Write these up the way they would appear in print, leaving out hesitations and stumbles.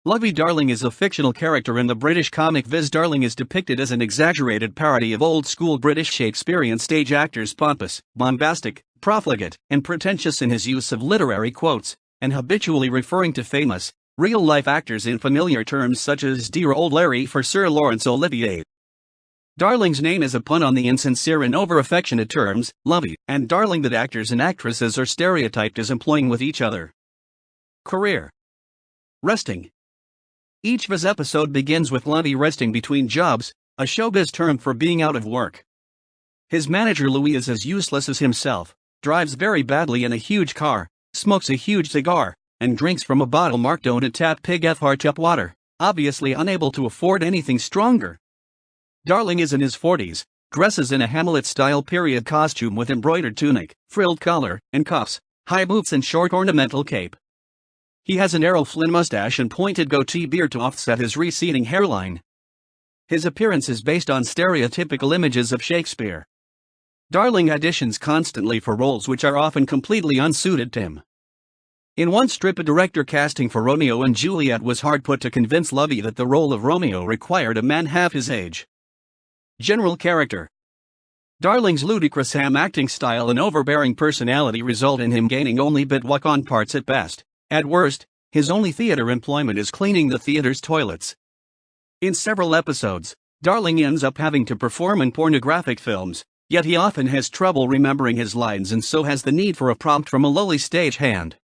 Luvvie Darling is a fictional character in the British comic Viz. Darling is depicted as an exaggerated parody of old-school British Shakespearean stage actors, pompous, bombastic, profligate, and pretentious in his use of literary quotes, and habitually referring to famous, real-life actors in familiar terms such as "dear old Larry" for Sir Laurence Olivier. Darling's name is a pun on the insincere and over-affectionate terms, Luvvie, and Darling that actors and actresses are stereotyped as employing with each other. Career. Resting. Each Viz episode begins with Luvvie resting between jobs, a showbiz term for being out of work. His manager Louis is as useless as himself, drives very badly in a huge car, smokes a huge cigar, and drinks from a bottle marked "Don't tap pig tap water," obviously unable to afford anything stronger. Darling is in his 40s, dresses in a Hamlet-style period costume with embroidered tunic, frilled collar, and cuffs, high boots and short ornamental cape. He has an Errol Flynn mustache and pointed goatee beard to offset his receding hairline. His appearance is based on stereotypical images of Shakespeare. Darling auditions constantly for roles which are often completely unsuited to him. In one strip, a director casting for Romeo and Juliet was hard put to convince Luvvie that the role of Romeo required a man half his age. General character. Darling's ludicrous ham acting style and overbearing personality result in him gaining only bit walk-on parts at best. At worst, his only theater employment is cleaning the theater's toilets. In several episodes, Darling ends up having to perform in pornographic films, yet he often has trouble remembering his lines and so has the need for a prompt from a lowly stagehand.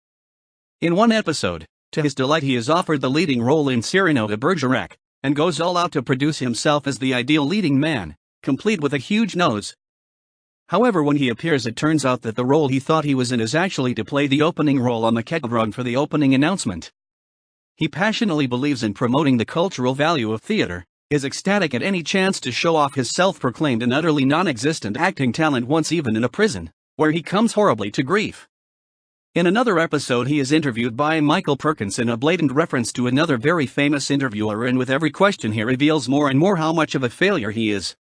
In one episode, to his delight, he is offered the leading role in Cyrano de Bergerac, and goes all out to produce himself as the ideal leading man, complete with a huge nose. However, when he appears, it turns out that the role he thought he was in is actually to play the opening role on the kettle drum for the opening announcement. He passionately believes in promoting the cultural value of theater, is ecstatic at any chance to show off his self-proclaimed and utterly non-existent acting talent, once even in a prison, where he comes horribly to grief. In another episode, he is interviewed by Michael Perkins in a blatant reference to another very famous interviewer, and with every question he reveals more and more how much of a failure he is.